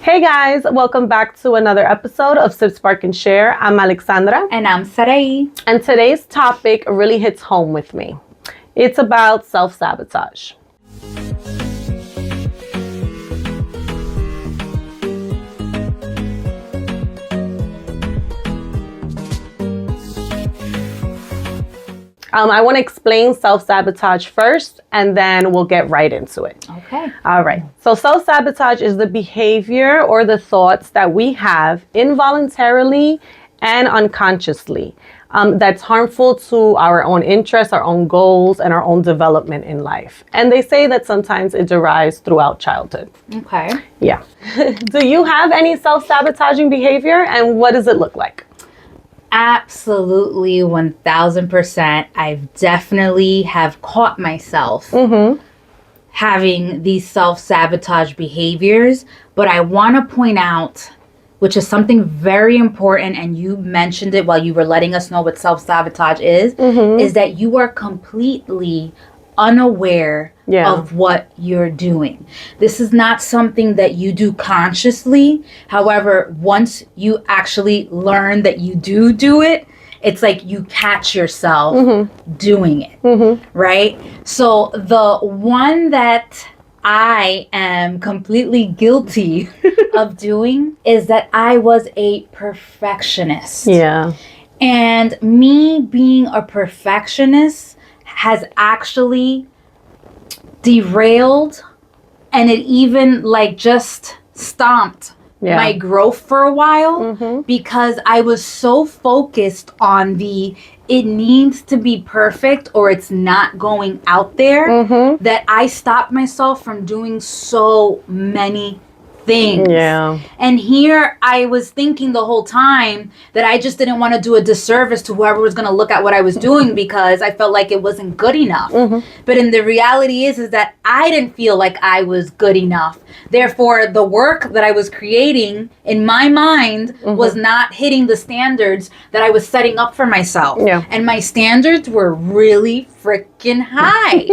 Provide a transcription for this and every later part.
Hey guys, welcome back to another episode of Sip, Spark, and Share. I'm Alexandra. And I'm Sarai. And today's topic really hits home with me. It's about self-sabotage. I want to explain self-sabotage first, and then we'll get right into it. Okay. All right. So self-sabotage is the behavior or the thoughts that we have involuntarily and unconsciously that's harmful to our own interests, our own goals, and our own development in life. And they say that sometimes it derives throughout childhood. Okay. Yeah. Do you have any self-sabotaging behavior, and what does it look like? Absolutely, 1000%. I've definitely have caught myself having these self-sabotage behaviors. But I want to point out, which is something very important, and you mentioned it while you were letting us know what self-sabotage is that you are completely unaware of what you're doing. This is not something that you do consciously. However, once you actually learn that you do it, it's like you catch yourself doing it, right? So the one that I am completely guilty of doing is that I was a perfectionist. Yeah. And me being a perfectionist has actually derailed, and it even just stomped my growth for a while because I was so focused on it needs to be perfect or it's not going out there that I stopped myself from doing so many things. Yeah. And here I was thinking the whole time that I just didn't want to do a disservice to whoever was going to look at what I was doing because I felt like it wasn't good enough. But in the reality is that I didn't feel like I was good enough. Therefore, the work that I was creating in my mind was not hitting the standards that I was setting up for myself. Yeah. And my standards were really freaking high.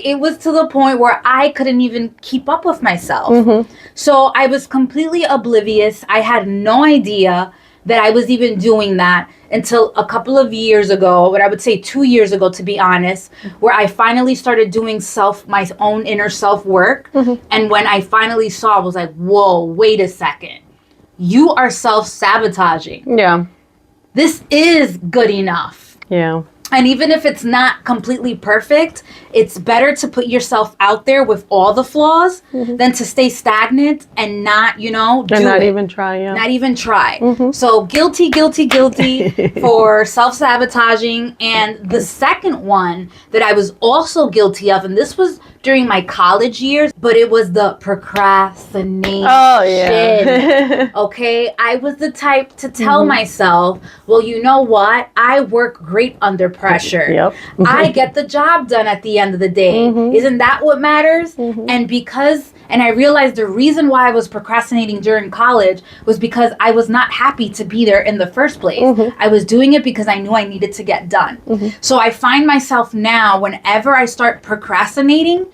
It was to the point where I couldn't even keep up with myself. So I was completely oblivious. I had no idea that I was even doing that until a couple of years ago, but I would say 2 years ago, to be honest, where I finally started doing my own inner self work. And when I finally saw, I was like, whoa, wait a second. You are self-sabotaging. Yeah. This is good enough. Yeah. And even if it's not completely perfect, it's better to put yourself out there with all the flaws than to stay stagnant and not, even try. Yeah. Not even try. So guilty for self-sabotaging. And the second one that I was also guilty of, and this was during my college years, but it was the procrastination. Oh, yeah. Okay? I was the type to tell myself, well, you know what? I work great under pressure. Yep. I get the job done at the end of the day. Isn't that what matters? And I realized the reason why I was procrastinating during college was because I was not happy to be there in the first place. I was doing it because I knew I needed to get done. So I find myself now, whenever I start procrastinating,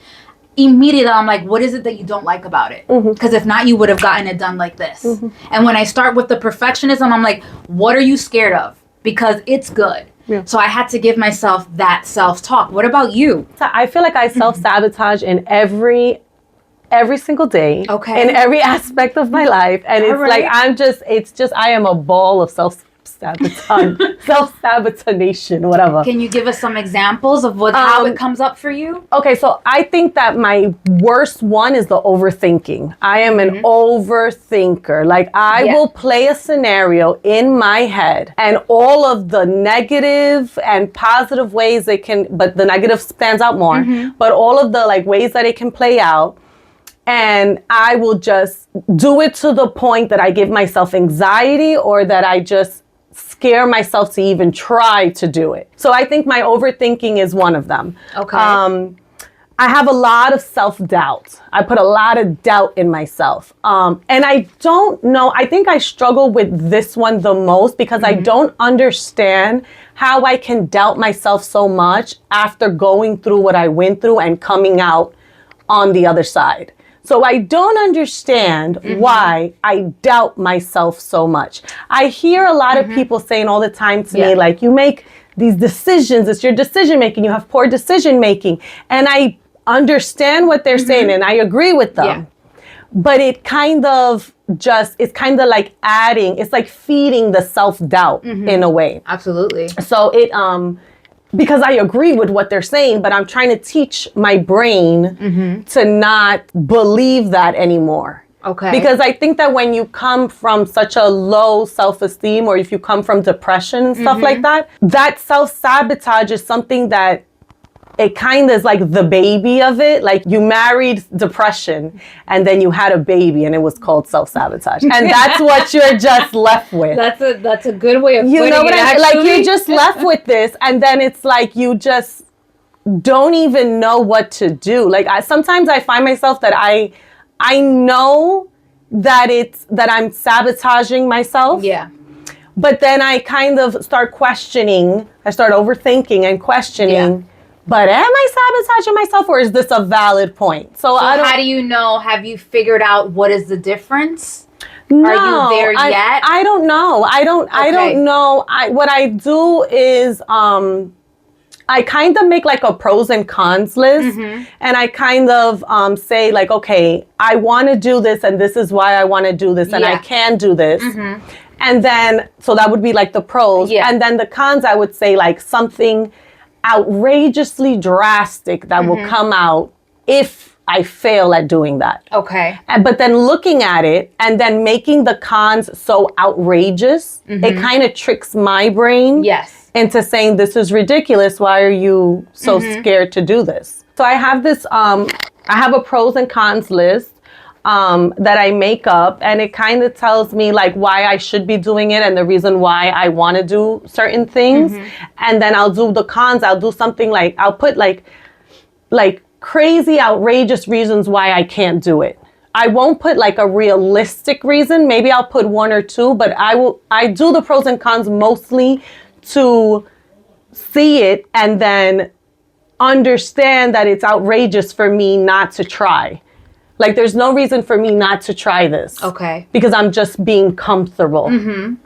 immediately I'm like, what is it that you don't like about it? Because if not, you would have gotten it done like this. And when I start with the perfectionism, I'm like, what are you scared of? Because it's good. Yeah. So I had to give myself that self-talk. What about you? So I feel like I self-sabotage in every single day, in every aspect of my life. And it's I am a ball of self-sabotage, whatever. Can you give us some examples of how it comes up for you? Okay, so I think that my worst one is the overthinking. I am an overthinker. I will play a scenario in my head, and all of the negative and positive ways but the negative stands out more, but all of the ways that it can play out. And I will just do it to the point that I give myself anxiety or that I just scare myself to even try to do it. So I think my overthinking is one of them. Okay. I have a lot of self-doubt. I put a lot of doubt in myself. And I don't know, I think I struggle with this one the most because I don't understand how I can doubt myself so much after going through what I went through and coming out on the other side. So I don't understand why I doubt myself so much. I hear a lot of people saying all the time to me, like, you make these decisions, it's your decision making, you have poor decision making. And I understand what they're saying and I agree with them. Yeah. But it kind of it's kind of like it's like feeding the self-doubt in a way. Absolutely. So because I agree with what they're saying, but I'm trying to teach my brain to not believe that anymore. Okay. Because I think that when you come from such a low self-esteem, or if you come from depression and stuff like that, that self-sabotage is something that it kind of is like the baby of it. Like, you married depression and then you had a baby and it was called self-sabotage. And that's what you're just left with. That's a good way of putting it. You know what I mean? Like, actually. you're just left with this, and then it's like you just don't even know what to do. Like, sometimes I find myself that I know that I'm sabotaging myself. Yeah. But then I kind of start questioning. I start overthinking and questioning. Yeah. But am I sabotaging myself, or is this a valid point? So how do you know? Have you figured out what is the difference? No, are you there yet? I don't know. I don't know. What I do is I kind of make like a pros and cons list, and I kind of say like, okay, I want to do this, and this is why I want to do this, and I can do this. And then, so that would be like the pros. Yeah. And then the cons, I would say like something outrageously drastic that will come out if I fail at doing that. Okay. But then looking at it and then making the cons so outrageous, it kind of tricks my brain into saying, this is ridiculous. Why are you so scared to do this? So I have this, I have a pros and cons list that I make up, and it kind of tells me like why I should be doing it and the reason why I want to do certain things. And then I'll do the cons. I'll do something like, I'll put like crazy, outrageous reasons why I can't do it. I won't put like a realistic reason. Maybe I'll put one or two, but I do the pros and cons mostly to see it and then understand that it's outrageous for me not to try. Like, there's no reason for me not to try this. Okay. Because I'm just being comfortable.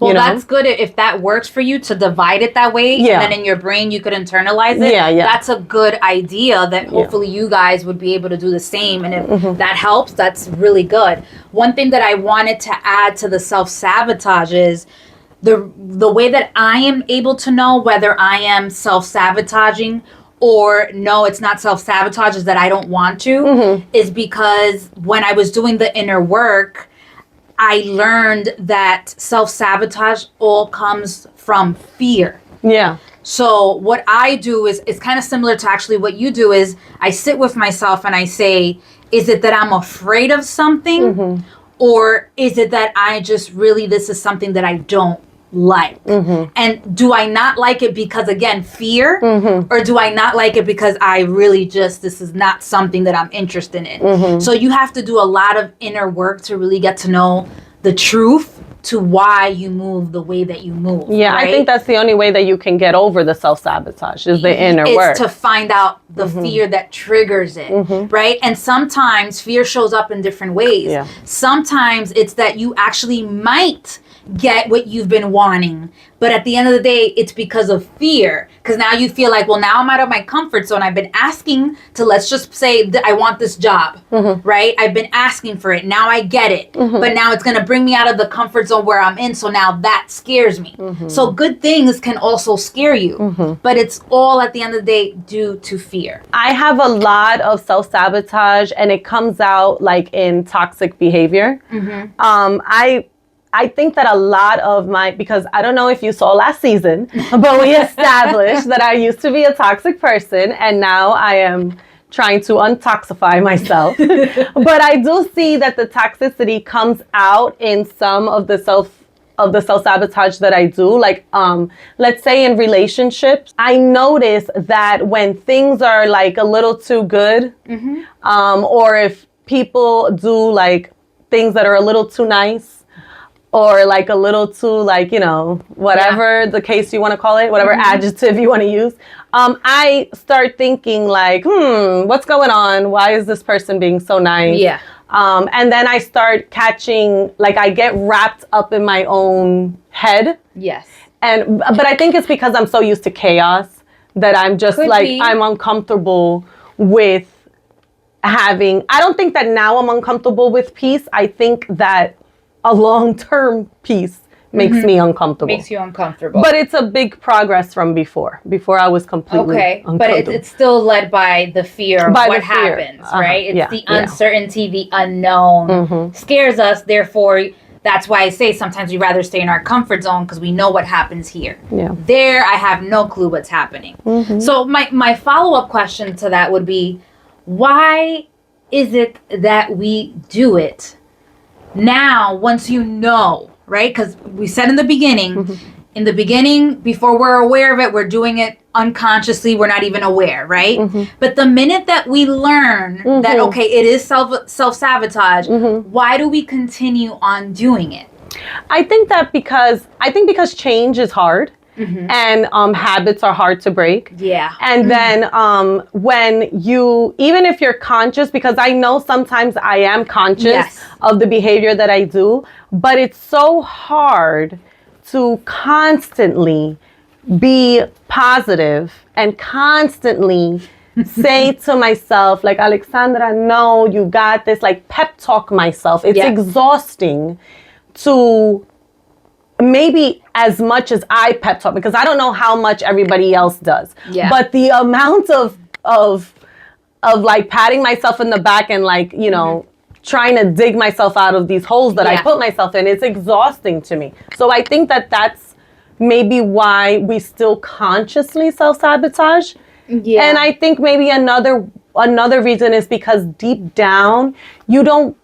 Well, that's good if that works for you to divide it that way. Yeah. And then in your brain, you could internalize it. Yeah. That's a good idea that hopefully you guys would be able to do the same. And if that helps, that's really good. One thing that I wanted to add to the self-sabotage is the way that I am able to know whether I am self-sabotaging or no, it's not self-sabotage, is that I don't want to, is because when I was doing the inner work, I learned that self-sabotage all comes from fear. Yeah. So what I do is, it's kind of similar to actually what you do, is I sit with myself and I say, is it that I'm afraid of something? Or is it that I just really, this is something that I don't like? And do I not like it because, again, fear? Or do I not like it because I really just, this is not something that I'm interested in? So you have to do a lot of inner work to really get to know the truth to why you move the way that you move. Yeah, right? I think that's the only way that you can get over the self-sabotage is the inner work. It's to find out the fear that triggers it, right? And sometimes fear shows up in different ways. Yeah. Sometimes it's that you actually might get what you've been wanting, but at the end of the day, it's because of fear. Because now you feel like, well, now I'm out of my comfort zone. I've been asking to, let's just say that I want this job, right? I've been asking for it. Now I get it, but now it's going to bring me out of the comfort zone where I'm in. So now that scares me. So good things can also scare you, but it's all at the end of the day due to fear. I have a lot of self-sabotage, and it comes out like in toxic behavior. I think that a lot of because I don't know if you saw last season, but we established that I used to be a toxic person, and now I am trying to untoxify myself. But I do see that the toxicity comes out in some of the self-sabotage that I do. Like, let's say in relationships, I notice that when things are like a little too good, or if people do like things that are a little too nice, or like a little too, like, you know, whatever the case you want to call it, whatever adjective you want to use, I start thinking like, what's going on? Why is this person being so nice? Yeah. And then I start catching, like I get wrapped up in my own head. Yes. But I think it's because I'm so used to chaos that I'm just I'm uncomfortable with I don't think that now I'm uncomfortable with peace. I think that a long-term peace makes me uncomfortable. Makes you uncomfortable. But it's a big progress from before. Before I was completely uncomfortable. But it's still led by the fear of what happens, right? It's the uncertainty, the unknown scares us. Therefore, that's why I say sometimes we'd rather stay in our comfort zone because we know what happens here. Yeah. There, I have no clue what's happening. So my follow-up question to that would be, why is it that we do it now once you know, right? Because we said in the beginning, before we're aware of it, we're doing it unconsciously. We're not even aware, right? But the minute that we learn that, okay, it is self-sabotage, why do we continue on doing it? I think because change is hard. And habits are hard to break. Yeah. And then when even if you're conscious, because I know sometimes I am conscious of the behavior that I do, but it's so hard to constantly be positive and constantly say to myself, like, Alexandra, no, you got this, like pep talk myself. It's exhausting to maybe as much as I pep talk, because I don't know how much everybody else does. Yeah. But the amount of like patting myself in the back and like, you know, trying to dig myself out of these holes that I put myself in, it's exhausting to me. So I think that that's maybe why we still consciously self-sabotage. Yeah. And I think maybe another reason is because deep down, you don't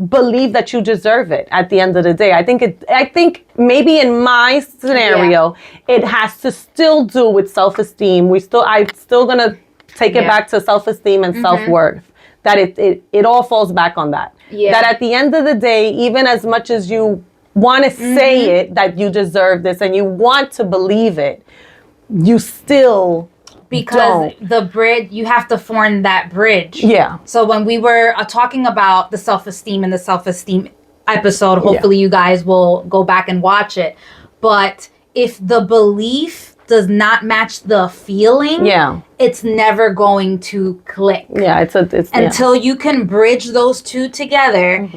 believe that you deserve it at the end of the day. I think maybe in my scenario, it has to still do with self-esteem. I'm still gonna take it back to self-esteem and self-worth. That it all falls back on that. Yeah. That at the end of the day, even as much as you want to say it, that you deserve this and you want to believe it, you still because the bridge, you have to form that bridge. Yeah. So when we were talking about the self-esteem and the self-esteem episode, hopefully you guys will go back and watch it. But if the belief does not match the feeling, it's never going to click. Yeah, it's until you can bridge those two together.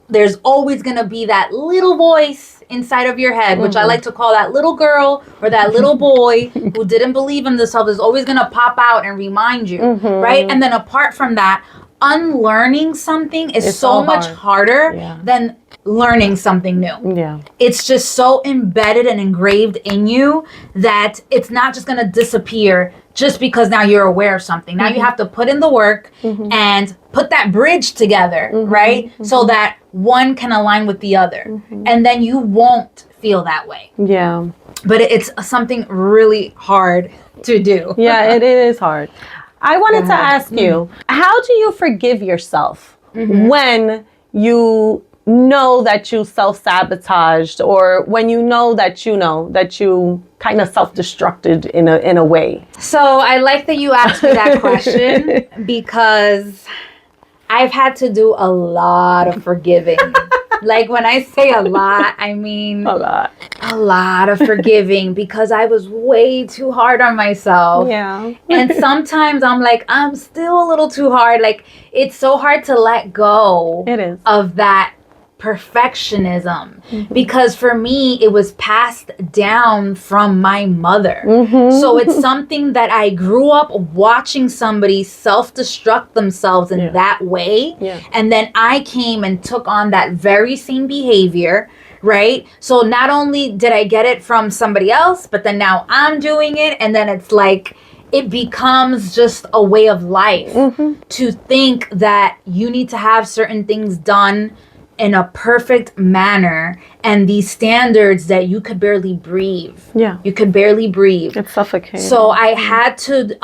There's always going to be that little voice inside of your head, which I like to call that little girl or that little boy who didn't believe in themselves, is always going to pop out and remind you, right? And then apart from that, unlearning something is so much harder than learning something new. Yeah. It's just so embedded and engraved in you that it's not just going to disappear just because now you're aware of something. Now you have to put in the work and put that bridge together, right? So that one can align with the other. And then you won't feel that way. Yeah. But it's something really hard to do. Yeah, it is hard. I wanted to ask you, how do you forgive yourself when you know that you self-sabotaged, or when you know that you kind of self-destructed in a way? So I like that you asked me that question because I've had to do a lot of forgiving. Like when I say a lot, I mean a lot of forgiving, because I was way too hard on myself. Yeah. And sometimes I'm like, I'm still a little too hard. Like it's so hard to let go of that perfectionism, because for me it was passed down from my mother. So it's something that I grew up watching somebody self-destruct themselves in that way, and then I came and took on that very same behavior, right? So not only did I get it from somebody else, but then now I'm doing it, and then it's like it becomes just a way of life to think that you need to have certain things done in a perfect manner, and these standards that you could barely breathe. Yeah. You could barely breathe. It's suffocating. So I had to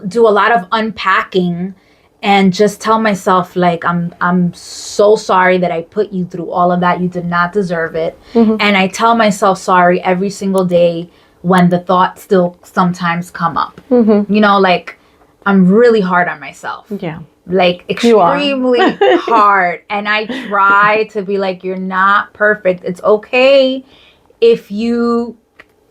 do a lot of unpacking and just tell myself, like, I'm so sorry that I put you through all of that. You did not deserve it. And I tell myself sorry every single day when the thoughts still sometimes come up. You know, like, I'm really hard on myself. Yeah. like extremely hard. And I try to be like, you're not perfect. It's okay if you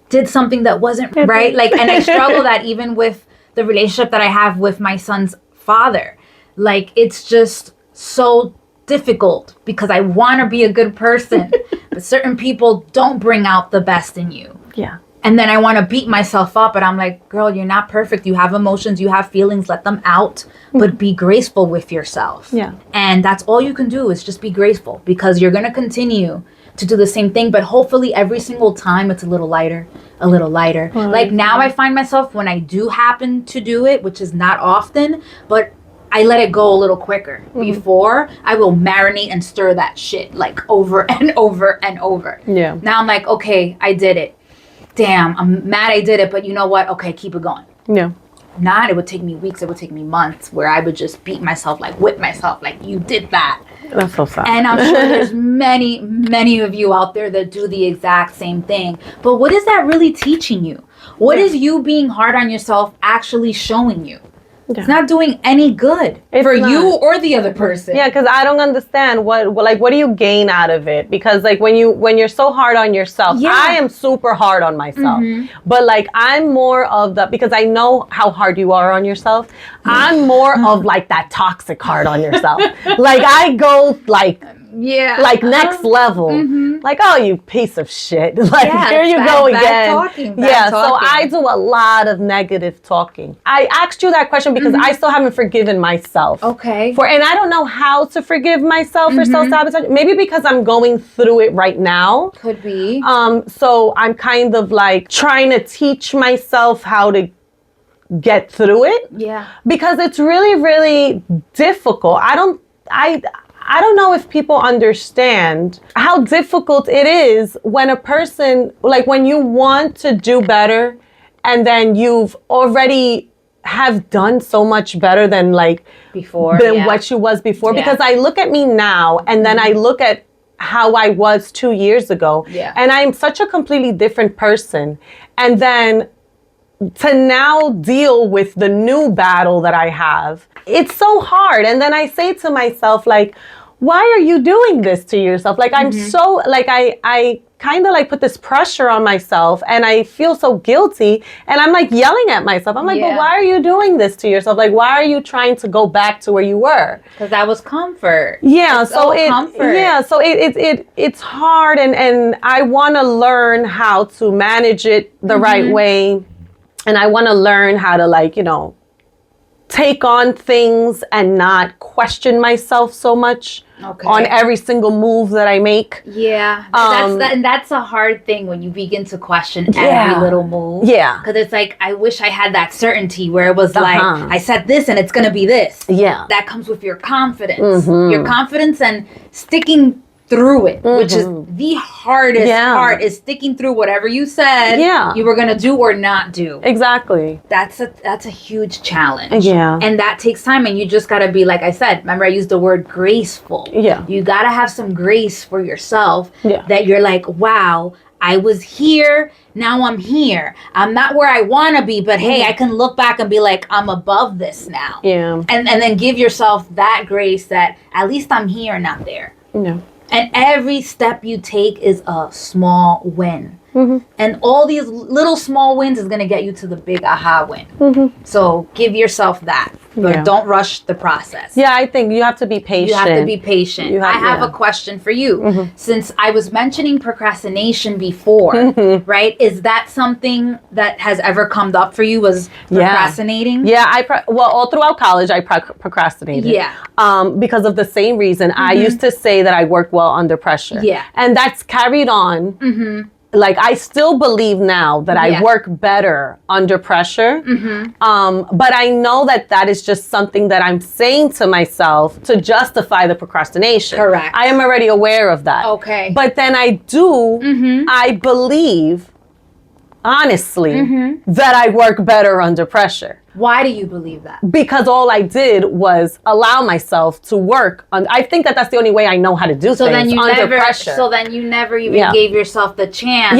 did something that wasn't right. Like, and I struggle that even with the relationship that I have with my son's father. Like, it's just so difficult because I want to be a good person, but certain people don't bring out the best in you. Yeah. And then I want to beat myself up, but I'm like, girl, you're not perfect. You have emotions, you have feelings, let them out, but be graceful with yourself. Yeah. And that's all you can do is just be graceful, because you're going to continue to do the same thing, but hopefully every single time it's a little lighter, a little lighter. Like now I find myself when I do happen to do it, which is not often, but I let it go a little quicker. Before, I will marinate and stir that shit like over and over and over. Yeah. Now I'm like, okay, I did it. Damn, I'm mad I did it, but you know what? Okay, keep it going. Yeah. Not, it would take me weeks, it would take me months, where I would just beat myself, like whip myself, like you did that. That's so sad. And I'm sure there's many of you out there that do the exact same thing. But what is that really teaching you? What is you being hard on yourself actually showing you? Yeah. It's not doing any good for you or the other person. Yeah, because I don't understand what do you gain out of it? Because like when you're so hard on yourself, I am super hard on myself. But like I'm more of because I know how hard you are on yourself. I'm more of like that toxic hard on yourself. Like I go like next level. Like, oh, you piece of shit. Like here you go again. Bad talking. So I do a lot of negative talking. I asked you that question because I still haven't forgiven myself. Okay. And I don't know how to forgive myself for self-sabotage. Maybe because I'm going through it right now. Could be. So I'm kind of like trying to teach myself how to get through it. Yeah. Because it's really, really difficult. I don't know if people understand how difficult it is when a person, like when you want to do better and then you've already have done so much better than like before what you was before. Because I look at me now and then I look at how I was 2 years ago and I'm such a completely different person. And then to now deal with the new battle that I have, it's so hard. And then I say to myself, like, why are you doing this to yourself? Like, I'm so, like, I kind of like put this pressure on myself and I feel so guilty and I'm like yelling at myself. I'm like, but why are you doing this to yourself? Like, why are you trying to go back to where you were? Because that was comfort. Yeah. It's comfort. Yeah. So it's hard and I want to learn how to manage it the right way. And I want to learn how to like, take on things and not question myself so much on every single move that I make. Yeah. And that's a hard thing when you begin to question every little move. Yeah. Because it's like, I wish I had that certainty where it was like, I said this and it's going to be this. Yeah. That comes with your confidence. Your confidence and sticking through it, which is the hardest part, is sticking through whatever you said you were gonna do or not do. Exactly. That's a huge challenge. Yeah. And that takes time, and you just gotta be, like I said, remember I used the word graceful. Yeah. You gotta have some grace for yourself that you're like, wow, I was here, now I'm here. I'm not where I want to be, but hey, I can look back and be like, I'm above this now. Yeah. And then give yourself that grace that at least I'm here, not there. Yeah. And every step you take is a small win. And all these little small wins is going to get you to the big aha win. So give yourself that. But don't rush the process. Yeah, I think you have to be patient. You have to be patient. I have a question for you. Since I was mentioning procrastination before, right? Is that something that has ever come up for you, was procrastinating? Yeah, all throughout college, I procrastinated. Yeah. Because of the same reason. I used to say that I work well under pressure. Yeah. And that's carried on. Like, I still believe now that I work better under pressure. But I know that is just something that I'm saying to myself to justify the procrastination. Correct. I am already aware of that. Okay. But then I believe, honestly, that I work better under pressure. Why do you believe that? Because all I did was allow myself to work. I think that's the only way I know how to do things under pressure. So then you never even gave yourself the chance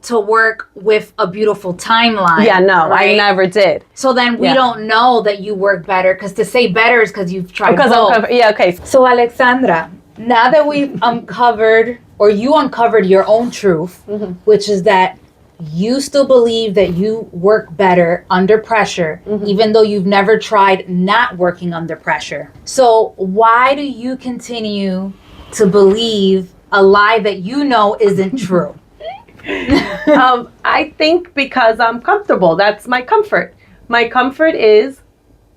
to work with a beautiful timeline. Yeah, no, right? I never did. So then we don't know that you work better, because to say better is because you've tried both. Okay. So Alexandra, now that we've uncovered, or you uncovered your own truth, which is that you still believe that you work better under pressure, even though you've never tried not working under pressure. So why do you continue to believe a lie that you know isn't true? I think because I'm comfortable. That's my comfort. My comfort is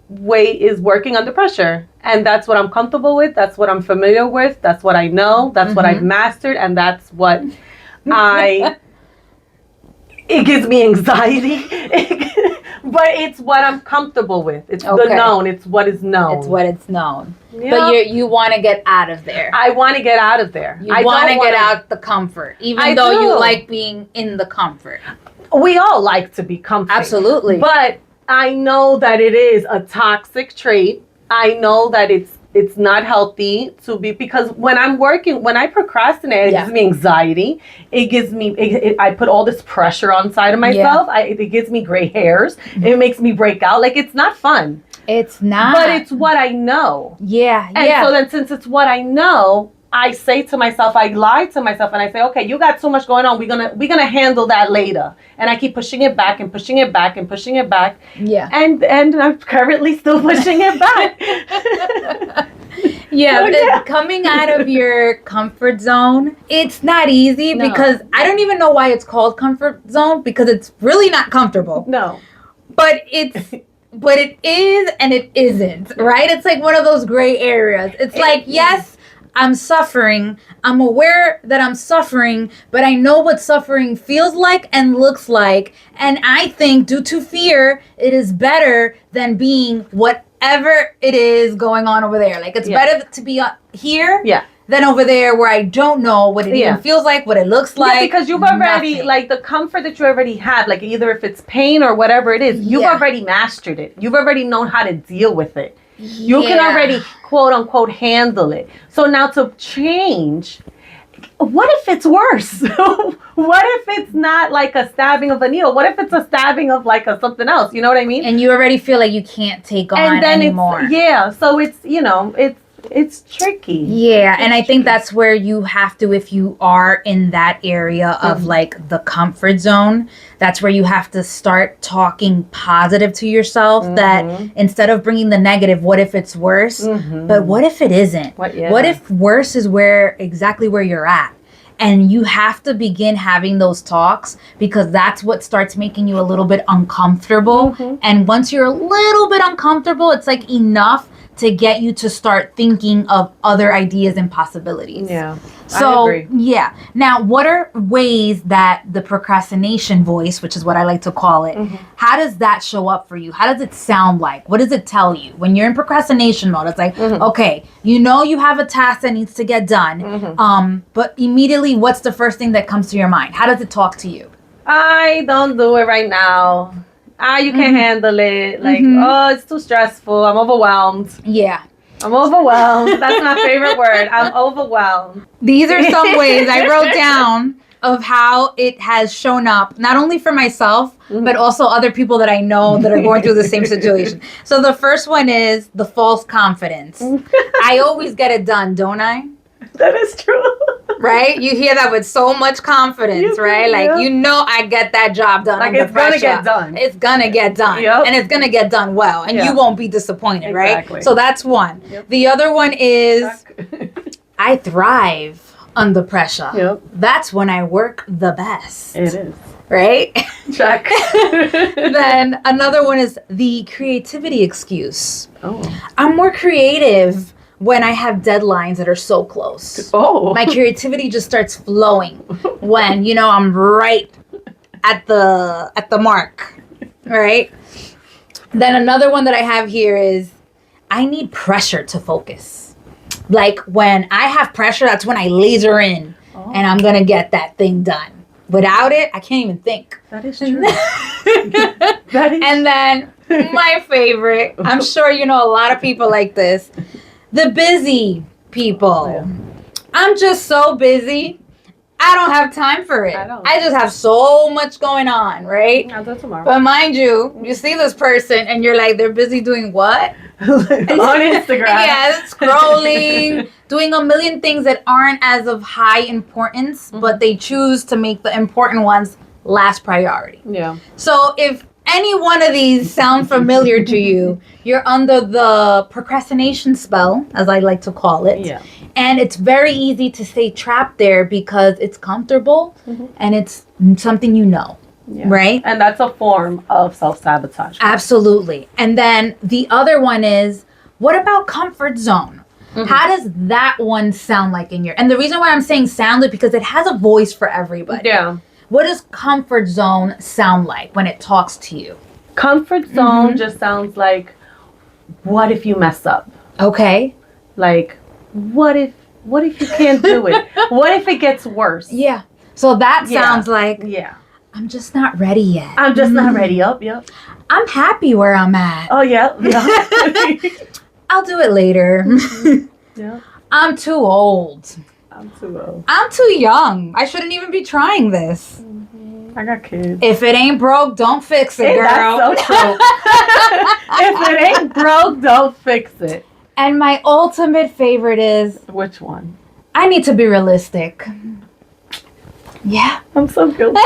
working under pressure. And that's what I'm comfortable with. That's what I'm familiar with. That's what I know. That's what I've mastered. And that's what it gives me anxiety. But it's what I'm comfortable with. It's the known. It's what is known. It's what it's known. Yep. But you want to get out of there. I want to get out of there. You want to get out the comfort, even though you like being in the comfort. We all like to be comfortable. Absolutely. But I know that it is a toxic trait. I know that it's not healthy to be, because when I procrastinate, it gives me anxiety. It gives me, I put all this pressure on side of myself. It gives me gray hairs. It makes me break out. Like, it's not fun. It's not. But it's what I know. Yeah. And so then, since it's what I know, I say to myself, I lie to myself, and I say, okay, you got so much going on. We're gonna handle that later. And I keep pushing it back and pushing it back and pushing it back. Yeah. And I'm currently still pushing it back. Coming out of your comfort zone, it's not easy because I don't even know why it's called comfort zone, because it's really not comfortable. No. But it is and it isn't, right? It's like one of those gray areas. It's like, yes, I'm suffering. I'm aware that I'm suffering, but I know what suffering feels like and looks like. And I think, due to fear, it is better than being whatever it is going on over there. Like, it's better to be here than over there, where I don't know what it even feels like, what it looks like. Yeah, because you've already, like, the comfort that you already have, like, either if it's pain or whatever it is, you've already mastered it. You've already known how to deal with it. You can already, quote unquote, handle it. So now to change, what if it's worse? What if it's not like a stabbing of a needle? What if it's a stabbing of like something else? You know what I mean? And you already feel like you can't take on anymore. So it's tricky. Yeah, and I think that's where you have to, if you are in that area of like the comfort zone, that's where you have to start talking positive to yourself, that instead of bringing the negative, what if it's worse? But what if it isn't? What if worse is exactly where you're at? And you have to begin having those talks, because that's what starts making you a little bit uncomfortable. And once you're a little bit uncomfortable, it's like enough to get you to start thinking of other ideas and possibilities. Yeah. So, I agree. Yeah. Now, what are ways that the procrastination voice, which is what I like to call it, how does that show up for you? How does it sound like? What does it tell you? When you're in procrastination mode, it's like, okay, you know you have a task that needs to get done, but immediately, what's the first thing that comes to your mind? How does it talk to you? I don't do it right now. You can't handle it. Like, oh, it's too stressful. I'm overwhelmed. Yeah. I'm overwhelmed. That's my favorite word. I'm overwhelmed. These are some ways I wrote down of how it has shown up, not only for myself, but also other people that I know that are going through the same situation. So the first one is the false confidence. I always get it done, don't I? That is true. Right? You hear that with so much confidence, right? Like, you know, I get that job done. Like, it's going to get done. It's going to get done. And it's going to get done well. And you won't be disappointed, right? So that's one. The other one is I thrive under pressure. That's when I work the best. It is. Right? Check. Then another one is the creativity excuse. Oh. I'm more creative when I have deadlines that are so close. Oh. My creativity just starts flowing when, you know, I'm right at the mark, right? Then another one that I have here is I need pressure to focus. Like, when I have pressure, that's when I laser in and I'm going to get that thing done. Without it, I can't even think. That is true. That is. And then my favorite, I'm sure you know a lot of people like this, the busy people. I'm just so busy. I don't have time for it. I just have so much going on, right? I'll do it tomorrow. But mind you, you see this person and you're like, they're busy doing what? On Instagram. Yeah, scrolling, doing a million things that aren't as of high importance, but they choose to make the important ones last priority. Yeah. So if any one of these sound familiar to you, you're under the procrastination spell, as I like to call it. Yeah. And it's very easy to stay trapped there because it's comfortable and it's something you know. Yeah. Right? And that's a form of self-sabotage. Absolutely. And then the other one is, what about comfort zone? How does that one sound like in your... And the reason why I'm saying sound is because it has a voice for everybody. Yeah. What does comfort zone sound like when it talks to you? Comfort zone just sounds like, what if you mess up? Okay. Like, what if you can't do it? What if it gets worse? Yeah. So that sounds like, I'm just not ready yet. I'm just not ready. Yep. I'm happy where I'm at. Oh, yeah. I'll do it later. Yeah. I'm too old. I'm too old. I'm too young. I shouldn't even be trying this. I got kids. If it ain't broke, don't fix it, girl. That's so true. If it ain't broke, don't fix it. And my ultimate favorite is... Which one? I need to be realistic. Yeah. I'm so guilty.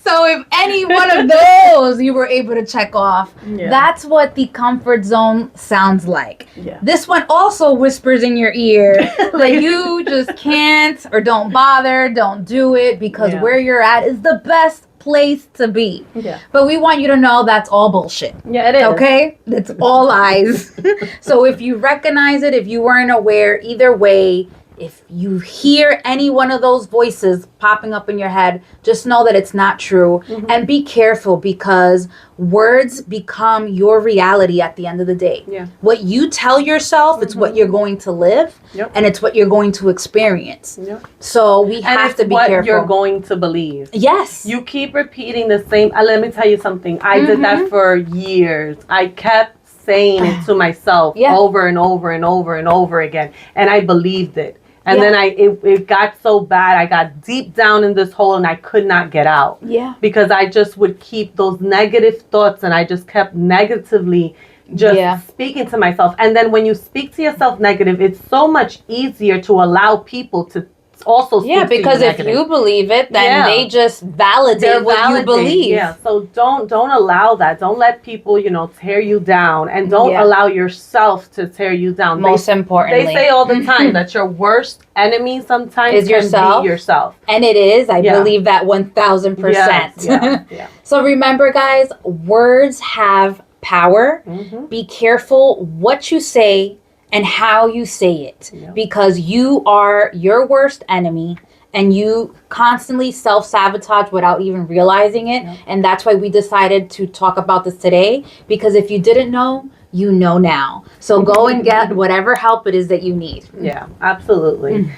So if any one of those you were able to check off, that's what the comfort zone sounds like. Yeah. This one also whispers in your ear that you just can't or don't bother, don't do it because where you're at is the best place to be. Yeah. But we want you to know that's all bullshit. Yeah, it is. Okay? It's all lies. So if you recognize it, if you weren't aware, either way, if you hear any one of those voices popping up in your head, just know that it's not true. And be careful because words become your reality at the end of the day. Yeah. What you tell yourself, it's what you're going to live and it's what you're going to experience. So we have to be careful. What you're going to believe. Yes. You keep repeating the same. Let me tell you something. I did that for years. I kept saying it to myself over and over and over and over again. And I believed it. And then it got so bad. I got deep down in this hole and I could not get out. Yeah. Because I just would keep those negative thoughts and I just kept negatively just speaking to myself. And then when you speak to yourself negative, it's so much easier to allow people to also speak because to you if you believe it, then they just validate what you believe. Yeah. So don't allow that. Don't let people, tear you down, and don't allow yourself to tear you down. Most importantly, they say all the time that your worst enemy sometimes is yourself. Be yourself. And it is. I believe that 1,000%. Yes. So remember, guys, words have power. Be careful what you say and how you say it, because you are your worst enemy and you constantly self-sabotage without even realizing it. And that's why we decided to talk about this today, because if you didn't know, you know now. So go and get whatever help it is that you need. Yeah, absolutely.